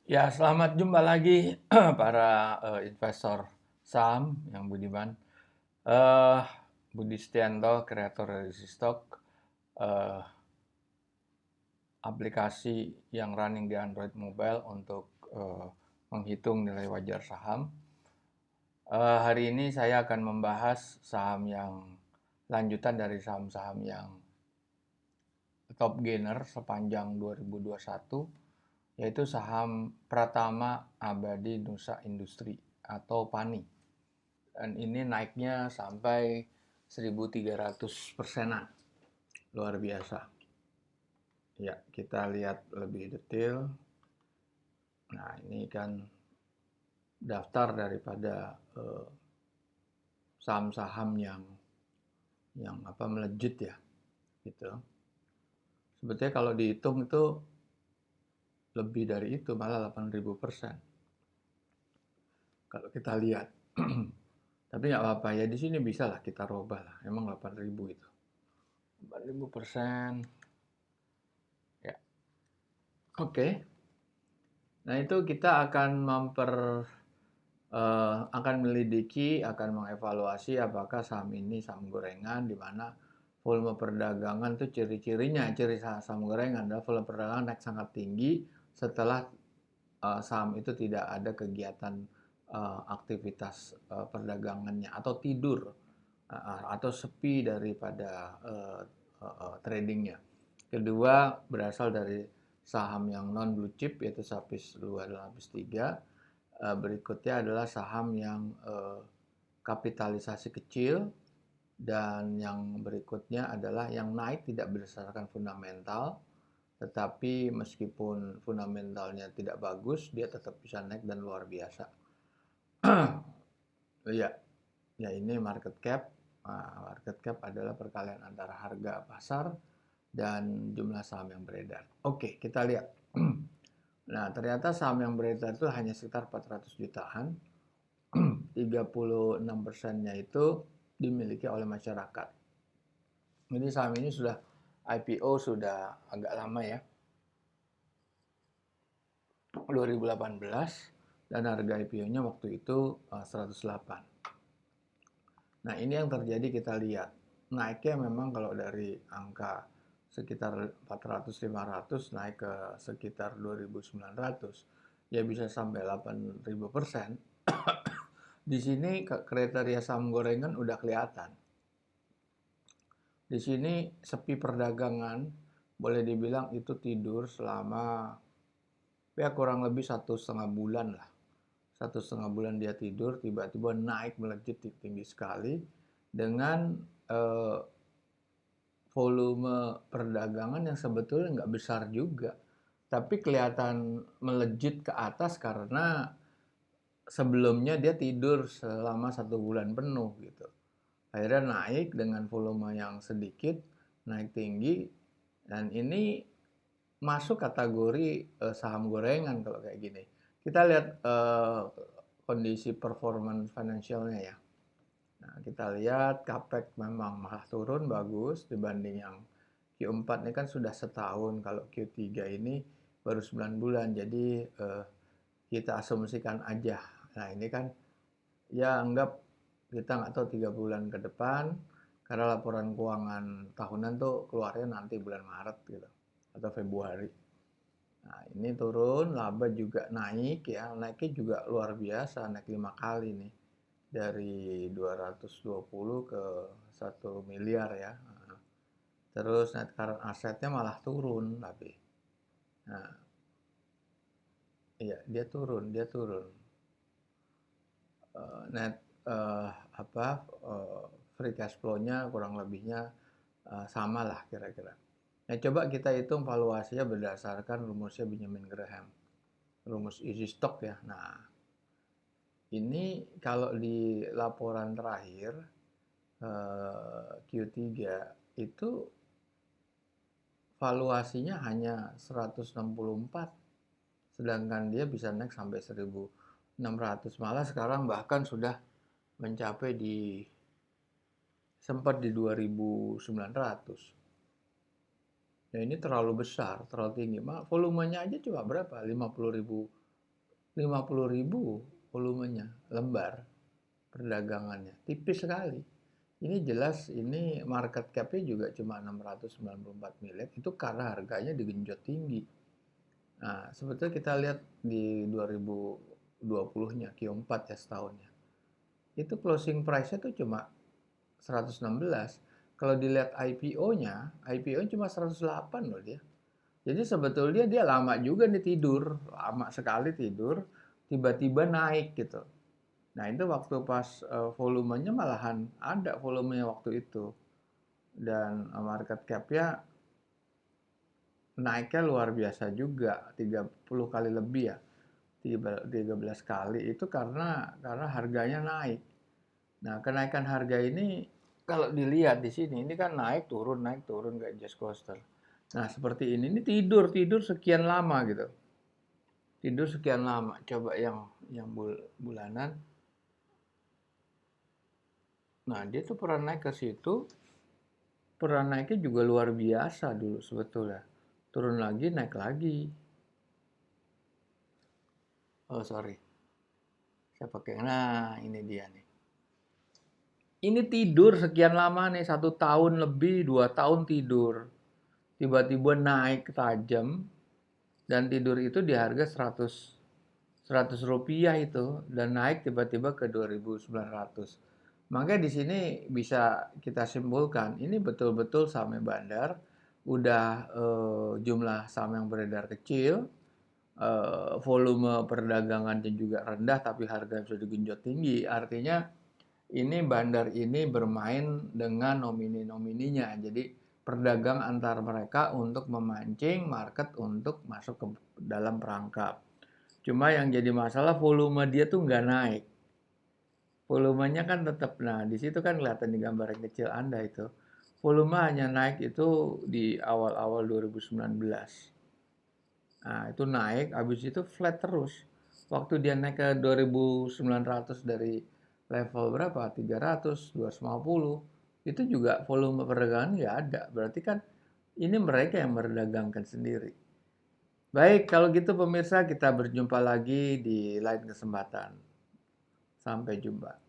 Ya, selamat jumpa lagi para investor saham yang budiman. Eh, Budi Setianto, kreator dari Stock, eh, aplikasi yang running di Android mobile untuk menghitung nilai wajar saham. Hari ini saya akan membahas saham yang lanjutan dari saham-saham yang top gainer sepanjang 2021, yaitu saham Pratama Abadi Nusa Industri atau PANI. Dan ini naiknya sampai 1.300%-an. Luar biasa. Ya, kita lihat lebih detail. Nah, ini kan daftar daripada saham-saham yang melejit ya, gitu. Sebetulnya kalau dihitung itu lebih dari itu, malah 8.000%. Kalau kita lihat. Tapi nggak apa-apa ya, di sini bisa lah kita robah lah. Emang 8.000 itu. 8.000%. Ya. Oke. Nah, itu kita akan melidiki, akan mengevaluasi apakah saham ini saham gorengan, di mana volume perdagangan itu ciri saham gorengan adalah volume perdagangan naik sangat tinggi setelah saham itu tidak ada kegiatan aktivitas perdagangannya atau tidur atau sepi daripada tradingnya. Kedua, berasal dari saham yang non blue chip, yaitu SAPIS 2 dan SAPIS 3. Berikutnya adalah saham yang kapitalisasi kecil, dan yang berikutnya adalah yang naik tidak berdasarkan fundamental, tetapi meskipun fundamentalnya tidak bagus, dia tetap bisa naik dan luar biasa. Ya, ya ini market cap. Market cap adalah perkalian antara harga pasar dan jumlah saham yang beredar. Oke, kita lihat. Nah, ternyata saham yang beredar itu hanya sekitar 400 jutaan. 36%-nya itu dimiliki oleh masyarakat. Ini saham ini sudah IPO sudah agak lama ya, 2018, dan harga IPO-nya waktu itu 108. Nah, ini yang terjadi, kita lihat. Naiknya memang kalau dari angka sekitar 400-500 naik ke sekitar 2.900, ya bisa sampai 8.000%. Di sini kriteria saham gorengan udah kelihatan. Di sini sepi perdagangan, boleh dibilang itu tidur selama ya kurang lebih 1,5 bulan lah. 1,5 bulan dia tidur, tiba-tiba naik melejit tinggi sekali dengan eh, volume perdagangan yang sebetulnya nggak besar juga, tapi kelihatan melejit ke atas karena sebelumnya dia tidur selama 1 bulan penuh gitu. Akhirnya naik dengan volume yang sedikit, naik tinggi, dan ini masuk kategori saham gorengan kalau kayak gini. Kita lihat kondisi performance financialnya ya. Nah, kita lihat CAPEX memang malah turun bagus dibanding yang Q4 ini kan sudah setahun, kalau Q3 ini baru 9 bulan, jadi kita asumsikan aja. Nah, ini kan ya anggap kita nggak tahu 3 bulan ke depan, karena laporan keuangan tahunan tuh keluarnya nanti bulan Maret gitu atau Februari. Nah, ini turun, laba juga naik ya, naiknya juga luar biasa, naik 5 kali nih, dari 220 ke 1 miliar ya. Terus net current asetnya malah turun, tapi nah, iya dia turun. Net apa free cash flow-nya kurang lebihnya sama lah kira-kira. Nah, coba kita hitung valuasinya berdasarkan rumusnya Benjamin Graham, rumus easy stock ya. Nah, ini kalau di laporan terakhir Q3 itu valuasinya hanya 164, sedangkan dia bisa naik sampai 1.600, malah sekarang bahkan sudah mencapai sempat di 2.900. Ya ini terlalu besar, terlalu tinggi. Volumenya aja cuma berapa? 50.000 50.000 volumenya, lembar perdagangannya. Tipis sekali. Ini jelas ini market cap-nya juga cuma 694 miliar, itu karena harganya digenjot tinggi. Nah, sebetulnya kita lihat di 2020-nya, Q4 ya setahunnya. Itu closing price-nya tuh cuma 116. Kalau dilihat IPO-nya cuma 108 loh dia. Jadi sebetulnya dia lama juga nih tidur, lama sekali tidur, tiba-tiba naik gitu. Nah itu waktu pas volumenya malahan ada volumenya waktu itu. Dan market cap-nya naiknya luar biasa juga, 30 kali lebih ya. 13 kali itu karena harganya naik. Nah, kenaikan harga ini kalau dilihat di sini ini kan naik turun kayak jet coaster. Nah, seperti ini tidur sekian lama gitu. Tidur sekian lama. Coba yang bulanan. Nah, dia tuh pernah naik ke situ, pernah naiknya juga luar biasa dulu sebetulnya. Turun lagi, naik lagi. Oh, sorry. Saya pakai, nah ini dia nih. Ini tidur sekian lama nih, 1 tahun lebih, 2 tahun tidur. Tiba-tiba naik tajam, dan tidur itu di harga 100 rupiah itu, dan naik tiba-tiba ke 2.900. Makanya di sini bisa kita simpulkan, ini betul-betul saham bandar, udah jumlah saham yang beredar kecil, volume perdagangannya juga rendah, tapi harga sudah digenjot tinggi. Artinya ini bandar ini bermain dengan nomini-nomininya. Jadi perdagang antar mereka untuk memancing market untuk masuk ke dalam perangkap. Cuma yang jadi masalah volume dia tuh nggak naik. Volumenya kan tetap, nah di situ kan kelihatan di gambar yang kecil Anda itu. Volume hanya naik itu di awal-awal 2019. Nah, itu naik, habis itu flat terus. Waktu dia naik ke 2.900 dari level berapa? 300, 250. Itu juga volume perdagangan nggak ada. Berarti kan ini mereka yang merdagangkan sendiri. Baik, kalau gitu pemirsa kita berjumpa lagi di lain kesempatan. Sampai jumpa.